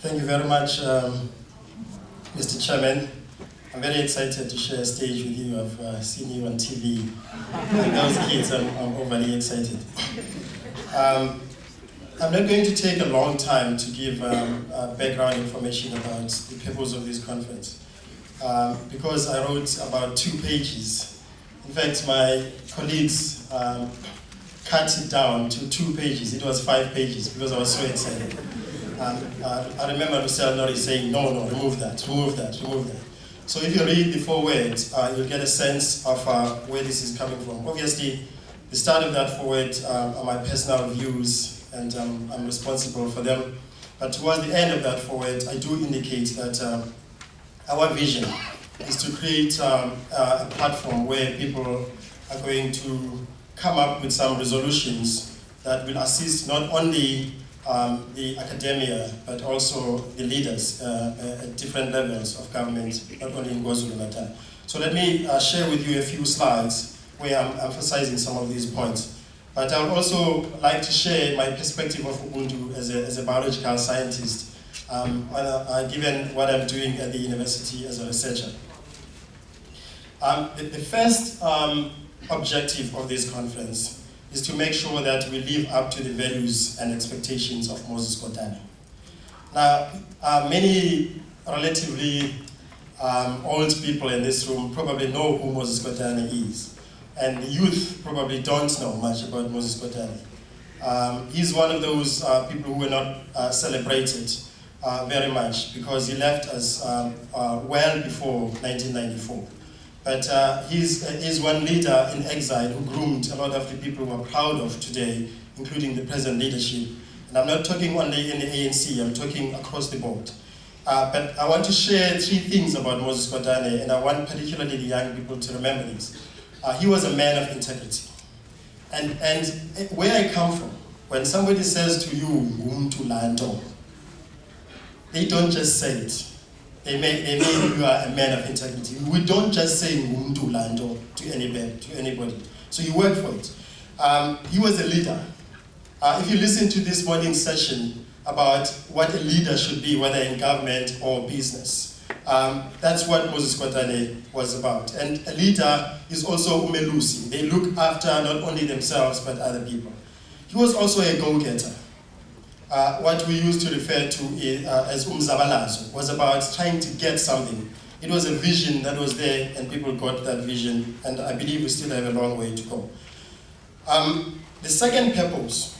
Thank you very much, Mr. Chairman. I'm very excited to share a stage with you. I've seen you on TV. Like those kids, I'm overly excited. I'm not going to take a long time to give background information about the purpose of this conference, because I wrote about 2 pages. In fact, my colleagues cut it down to 2 pages. It was 5 pages because I was so excited. I remember Lucille Nori saying, no, remove that. So if you read the foreword, you'll get a sense of where this is coming from. Obviously, the start of that foreword are my personal views, and I'm responsible for them. But towards the end of that foreword, I do indicate that our vision is to create a platform where people are going to come up with some resolutions that will assist not only the academia, but also the leaders at different levels of government, not only in KwaZulu-Natal. So let me share with you a few slides where I'm emphasizing some of these points. But I would also like to share my perspective of Ubuntu as a biological scientist, given what I'm doing at the university as a researcher. The first objective of this conference is to make sure that we live up to the values and expectations of Moses Kotane. Now, many relatively old people in this room probably know who Moses Kotane is, and the youth probably don't know much about Moses Kotane. He's one of those people who were not celebrated very much because he left us well before 1994. But he's one leader in exile who groomed a lot of the people who are proud of today, including the present leadership. And I'm not talking only in the ANC, I'm talking across the board. But I want to share 3 things about Moses Kotane, and I want particularly the young people to remember this. He was a man of integrity. And where I come from, when somebody says to you, "Ngumtu Lando," they don't just say it. They mean you are a man of integrity. We don't just say "Ngumtu Lando" to anybody. So you work for it. He was a leader. If you listen to this morning's session about what a leader should be, whether in government or business, that's what Moses Kotane was about. And a leader is also umelusi. They look after not only themselves, but other people. He was also a go-getter. What we used to refer to as umzabalazo was about trying to get something. It was a vision that was there, and people got that vision, and I believe we still have a long way to go. The second purpose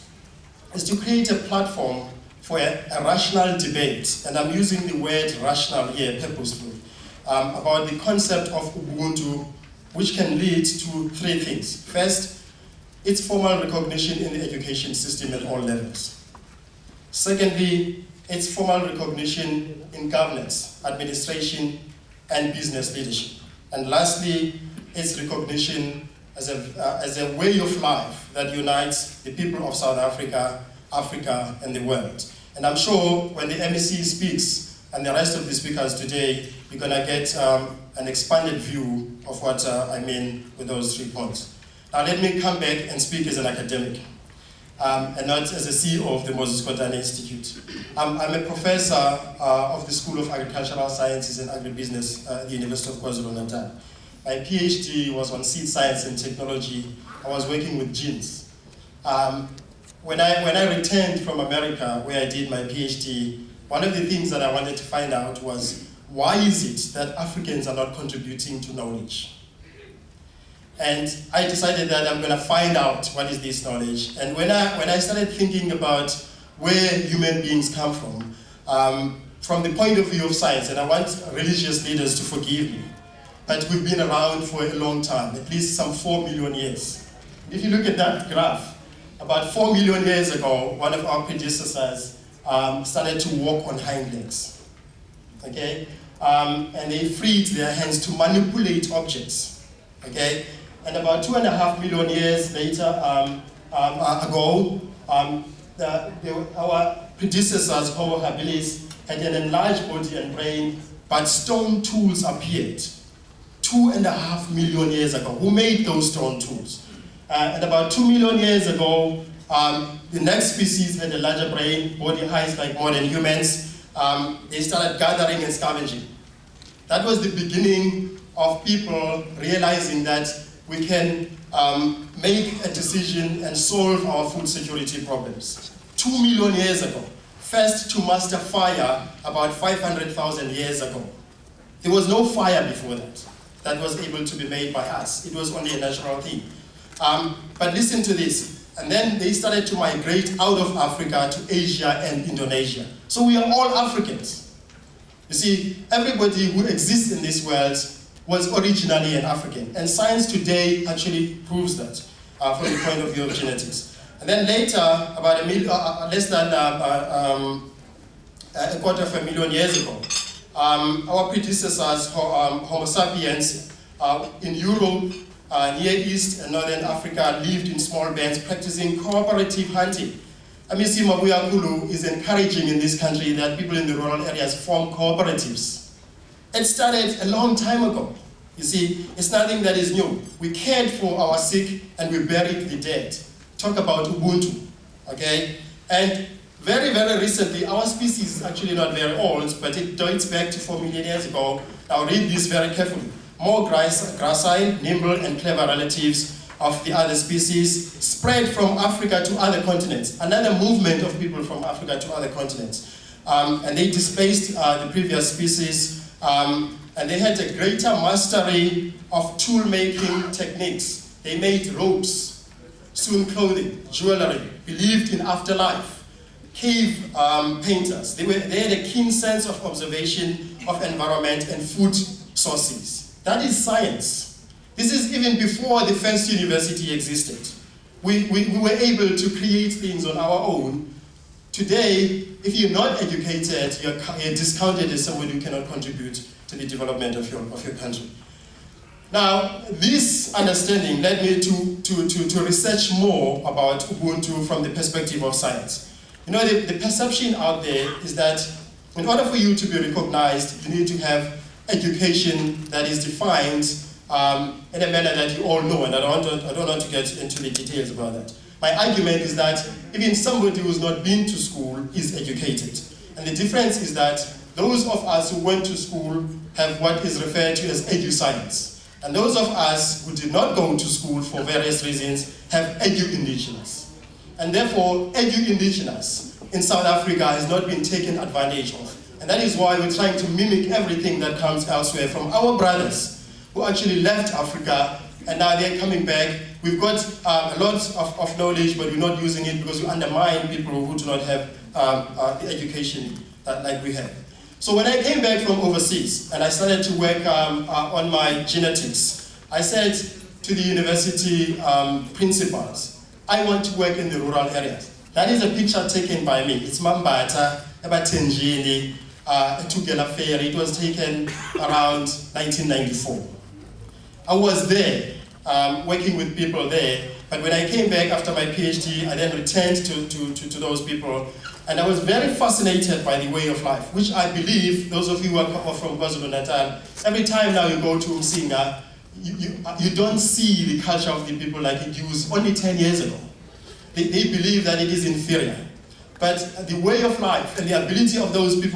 is to create a platform for a rational debate, and I'm using the word rational here purposefully, about the concept of Ubuntu, which can lead to 3 things. First, its formal recognition in the education system at all levels. Secondly, its formal recognition in governance, administration, and business leadership. And lastly, its recognition as a way of life that unites the people of South Africa, Africa, and the world. And I'm sure when the MEC speaks, and the rest of the speakers today, you're going to get an expanded view of what I mean with those 3 points. Now let me come back and speak as an academic. And not as a CEO of the Moses Kotane Institute. I'm a professor of the School of Agricultural Sciences and Agribusiness at the University of KwaZulu-Natal. My PhD was on seed science and technology. I was working with genes. When I returned from America, where I did my PhD, one of the things that I wanted to find out was, why is it that Africans are not contributing to knowledge? And I decided that I'm going to find out what is this knowledge. And when I started thinking about where human beings come from the point of view of science, and I want religious leaders to forgive me, but we've been around for a long time, at least some 4 million years. If you look at that graph, about 4 million years ago, one of our predecessors started to walk on hind legs. Okay? And they freed their hands to manipulate objects. Okay? And about 2.5 million years later, ago, our predecessors, Homo habilis, had an enlarged body and brain, but stone tools appeared 2.5 million years ago. Who made those stone tools? And about 2 million years ago, the next species had a larger brain, body height like modern humans, they started gathering and scavenging. That was the beginning of people realizing that we can make a decision and solve our food security problems. 2 million years ago, first to master fire about 500,000 years ago. There was no fire before that was able to be made by us. It was only a natural thing. But listen to this. And then they started to migrate out of Africa to Asia and Indonesia. So we are all Africans. You see, everybody who exists in this world was originally an African. And science today actually proves that from the point of view of genetics. And then later, about less than a quarter of a million years ago, our predecessors, Homo sapiens, in Europe, Near East and Northern Africa lived in small bands practicing cooperative hunting. Amisi Mabuya Kulu is encouraging in this country that people in the rural areas form cooperatives. It started a long time ago. You see, it's nothing that is new. We cared for our sick and we buried the dead. Talk about Ubuntu, okay? And very, very recently, our species is actually not very old, but it dates back to 4 million years ago. Now read this very carefully. More gracile, nimble, and clever relatives of the other species spread from Africa to other continents. Another movement of people from Africa to other continents. And they displaced the previous species, and they had a greater mastery of tool-making techniques. They made ropes, sewn clothing, jewelry, believed in afterlife, cave painters. They had a keen sense of observation of environment and food sources. That is science. This is even before the first university existed. We were able to create things on our own. Today, if you're not educated, you're discounted as somebody who cannot contribute to the development of your country. Now, this understanding led me to research more about Ubuntu from the perspective of science. You know, the perception out there is that in order for you to be recognized, you need to have education that is defined in a manner that you all know, and I don't want to get into the details about that. My argument is that even somebody who's not been to school is educated. And the difference is that those of us who went to school have what is referred to as edu-science. And those of us who did not go to school for various reasons have edu-indigenous. And therefore, edu-indigenous in South Africa has not been taken advantage of. And that is why we're trying to mimic everything that comes elsewhere from our brothers who actually left Africa and now they're coming back. We've got a lot of knowledge, but we're not using it because we undermine people who do not have the education like we have. So when I came back from overseas and I started to work on my genetics, I said to the university principals, I want to work in the rural areas. That is a picture taken by me. It's Mambata, Ebatenjini, Tugela Ferry. It was taken around 1994. I was there, working with people there, but when I came back after my PhD, I then returned to those people, and I was very fascinated by the way of life, which I believe, those of you who are from KwaZulu-Natal, every time now you go to Msinga, you don't see the culture of the people like it was only 10 years ago. They believe that it is inferior. But the way of life and the ability of those people